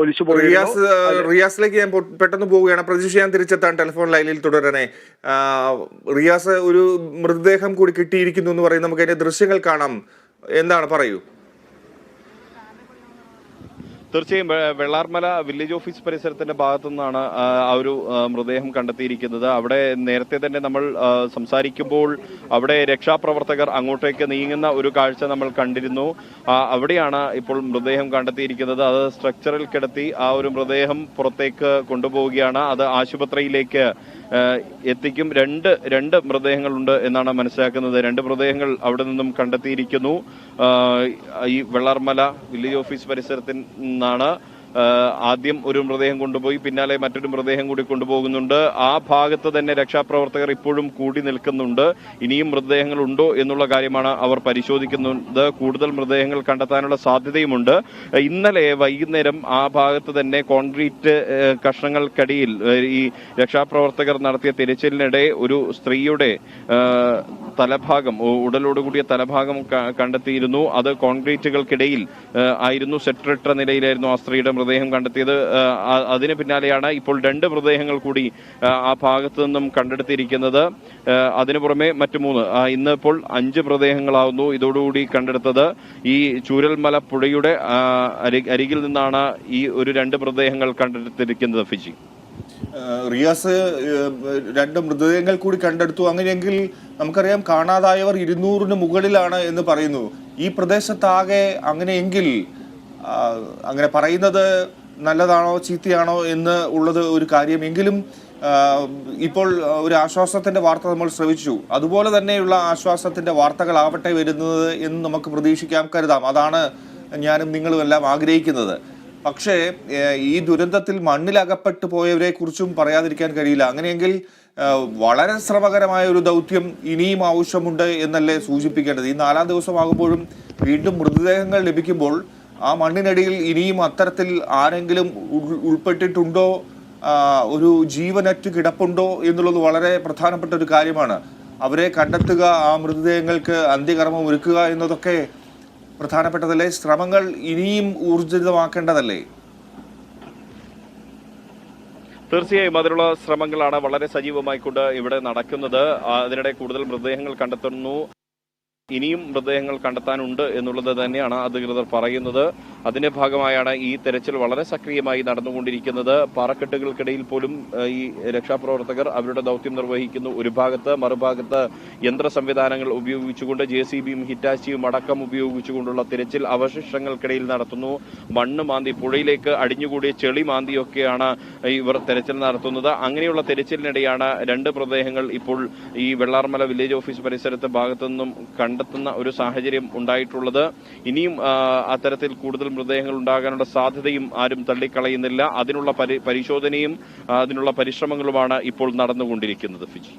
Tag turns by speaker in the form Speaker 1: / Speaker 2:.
Speaker 1: ഒലിച്ചു പോയിരുന്നു.
Speaker 2: റിയാസിലേക്ക് ഞാൻ പെട്ടെന്ന് പോവുകയാണ്. പ്രതീക്ഷ ഞാൻ തിരിച്ചെത്താൻ ടെലിഫോൺ ലൈനിൽ തുടരണേ. റിയാസ്, ഒരു മൃതദേഹം കൂടി കിട്ടിയിരിക്കുന്നു എന്ന് പറയും, നമുക്ക് അതിന്റെ ദൃശ്യങ്ങൾ കാണാം, എന്താണ് പറയൂ.
Speaker 3: തീർച്ചയായും വെള്ളാർമല വില്ലേജ് ഓഫീസ് പരിസരത്തിന്റെ ഭാഗത്തു നിന്നാണ് ആ ഒരു മൃതദേഹം കണ്ടെത്തിയിരിക്കുന്നത്. അവിടെ നേരത്തെ തന്നെ നമ്മൾ സംസാരിക്കുമ്പോൾ അവിടെ രക്ഷാപ്രവർത്തകർ അങ്ങോട്ടേക്ക് നീങ്ങുന്ന ഒരു കാഴ്ച നമ്മൾ കണ്ടിരുന്നു. അവിടെയാണ് ഇപ്പോൾ മൃതദേഹം കണ്ടെത്തിയിരിക്കുന്നത്. അത് സ്ട്രക്ചറിൽ കിടത്തി ആ ഒരു മൃതദേഹം പുറത്തേക്ക് കൊണ്ടുപോവുകയാണ്. അത് ആശുപത്രിയിലേക്ക് എത്തിക്കും. രണ്ട് മൃതദേഹങ്ങളുണ്ട് എന്നാണ് മനസ്സിലാക്കുന്നത്. 2 മൃതദേഹങ്ങൾ അവിടെ നിന്നും കണ്ടെത്തിയിരിക്കുന്നു. ഈ വെള്ളാർമല വില്ലേജ് ഓഫീസ് പരിസരത്തിൽ നിന്നാണ് ആദ്യം ഒരു മൃതദേഹം കൊണ്ടുപോയി, പിന്നാലെ മറ്റൊരു മൃതദേഹം കൂടി കൊണ്ടുപോകുന്നുണ്ട്. ആ ഭാഗത്ത് തന്നെ രക്ഷാപ്രവർത്തകർ ഇപ്പോഴും കൂടി നിൽക്കുന്നുണ്ട്. ഇനിയും മൃതദേഹങ്ങൾ ഉണ്ടോ എന്നുള്ള കാര്യമാണ് അവർ പരിശോധിക്കുന്നത്. കൂടുതൽ മൃതദേഹങ്ങൾ കണ്ടെത്താനുള്ള സാധ്യതയുമുണ്ട്. ഇന്നലെ വൈകുന്നേരം ആ ഭാഗത്ത് തന്നെ കോൺക്രീറ്റ് കഷ്ണങ്ങൾക്കടിയിൽ ഈ രക്ഷാപ്രവർത്തകർ നടത്തിയ തിരച്ചിലിനിടെ ഒരു സ്ത്രീയുടെ തലഭാഗം, ഉടലോടുകൂടിയ തലഭാഗം കണ്ടെത്തിയിരുന്നു. അത് കോൺക്രീറ്റുകൾക്കിടയിൽ ആയിരുന്നു, സെറ്ററിട്ട നിലയിലായിരുന്നു ആ സ്ത്രീയുടെ മൃതദേഹം കണ്ടെത്തിയത്. അതിന് പിന്നാലെയാണ് ഇപ്പോൾ 2 മൃതദേഹങ്ങൾ കൂടി ആ ഭാഗത്തു നിന്നും കണ്ടെടുത്തിരിക്കുന്നത്. അതിനു പുറമെ മറ്റു 3, ഇന്ന് ഇപ്പോൾ 5 മൃതദേഹങ്ങളാവുന്നു ഇതോടുകൂടി കണ്ടെടുത്തത്. ഈ ചൂരൽമല പുഴയുടെ അരികിൽ നിന്നാണ് ഈ ഒരു 2 മൃതദേഹങ്ങൾ കണ്ടെടുത്തിരിക്കുന്നത്. ഫിജി,
Speaker 2: റിയാസ്, 2 മൃതദേഹങ്ങൾ കൂടി കണ്ടെടുത്തു. അങ്ങനെയെങ്കിൽ നമുക്കറിയാം കാണാതായവർ 200-ന് മുകളിലാണ് എന്ന് പറയുന്നു. ഈ പ്രദേശത്താകെ അങ്ങനെയെങ്കിൽ അങ്ങനെ പറയുന്നത് നല്ലതാണോ ചീത്തയാണോ എന്ന് ഉള്ളത് ഒരു കാര്യമെങ്കിലും ഇപ്പോൾ ഒരു ആശ്വാസത്തിന്റെ വാർത്ത നമ്മൾ ശ്രവിച്ചു. അതുപോലെ തന്നെയുള്ള ആശ്വാസത്തിന്റെ വാർത്തകളാവട്ടെ വരുന്നത് എന്ന് നമുക്ക് പ്രതീക്ഷിക്കാം, കരുതാം. അതാണ് ഞാനും നിങ്ങളും എല്ലാം ആഗ്രഹിക്കുന്നത്. പക്ഷേ ഈ ദുരന്തത്തിൽ മണ്ണിലകപ്പെട്ടു പോയവരെ കുറിച്ചും പറയാതിരിക്കാൻ കഴിയില്ല. അങ്ങനെയെങ്കിൽ വളരെ ശ്രമകരമായ ഒരു ദൗത്യം ഇനിയും ആവശ്യമുണ്ട് എന്നല്ലേ സൂചിപ്പിക്കേണ്ടത്. ഈ 4-ാം ദിവസമാകുമ്പോഴും വീണ്ടും മൃതദേഹങ്ങൾ ലഭിക്കുമ്പോൾ ആ മണ്ണിനടിയിൽ ഇനിയും അത്തരത്തിൽ ആരെങ്കിലും ഉൾപ്പെട്ടിട്ടുണ്ടോ, ഒരു ജീവനറ്റ് കിടപ്പുണ്ടോ എന്നുള്ളത് വളരെ പ്രധാനപ്പെട്ട ഒരു കാര്യമാണ്. അവരെ കണ്ടെത്തുക, ആ മൃതദേഹങ്ങൾക്ക് അന്ത്യകർമ്മം ഒരുക്കുക എന്നതൊക്കെ പ്രധാനപ്പെട്ടതല്ലേ? ശ്രമങ്ങൾ ഇനിയും ഊർജിതമാക്കേണ്ടതല്ലേ?
Speaker 3: തീർച്ചയായും അതിനുള്ള ശ്രമങ്ങളാണ് വളരെ സജീവമായിക്കൊണ്ട് ഇവിടെ നടക്കുന്നത്. അതിനിടെ കൂടുതൽ മൃതദേഹങ്ങൾ കണ്ടെത്തുന്നു, ഇനിയും മൃതദേഹങ്ങൾ കണ്ടെത്താനുണ്ട് എന്നുള്ളത് തന്നെയാണ് അധികൃതർ പറയുന്നത്. അതിന്റെ ഭാഗമായാണ് ഈ തെരച്ചിൽ വളരെ സക്രിയമായി നടന്നുകൊണ്ടിരിക്കുന്നത്. പാറക്കെട്ടുകൾക്കിടയിൽ പോലും ഈ രക്ഷാപ്രവർത്തകർ അവരുടെ ദൗത്യം നിർവഹിക്കുന്നു. ഒരു ഭാഗത്ത്, മറുഭാഗത്ത് യന്ത്ര സംവിധാനങ്ങൾ ഉപയോഗിച്ചുകൊണ്ട് JCBയും ഹിറ്റാച്ചിയും അടക്കം ഉപയോഗിച്ചുകൊണ്ടുള്ള തിരച്ചിൽ അവശിഷ്ടങ്ങൾക്കിടയിൽ നടത്തുന്നു. മണ്ണ് മാന്തി, പുഴയിലേക്ക് അടിഞ്ഞുകൂടിയ ചെളി മാന്തിയൊക്കെയാണ് ഇവർ തെരച്ചിൽ നടത്തുന്നത്. അങ്ങനെയുള്ള തെരച്ചിലിനിടെയാണ് 2 മൃതദേഹങ്ങൾ ഇപ്പോൾ ഈ വെള്ളാർമല വില്ലേജ് ഓഫീസ് പരിസരത്ത് ഭാഗത്തു നിന്നും കണ്ടെത്തുന്ന ഒരു സാഹചര്യം ഉണ്ടായിട്ടുള്ളത്. ഇനിയും അത്തരത്തിൽ കൂടുതൽ മൃതദേഹങ്ങൾ ഉണ്ടാകാനുള്ള സാധ്യതയും ആരും തള്ളിക്കളയുന്നില്ല. അതിനുള്ള പരിശോധനയും അതിനുള്ള പരിശ്രമങ്ങളുമാണ് ഇപ്പോൾ നടന്നുകൊണ്ടിരിക്കുന്നത്. ഫിജി.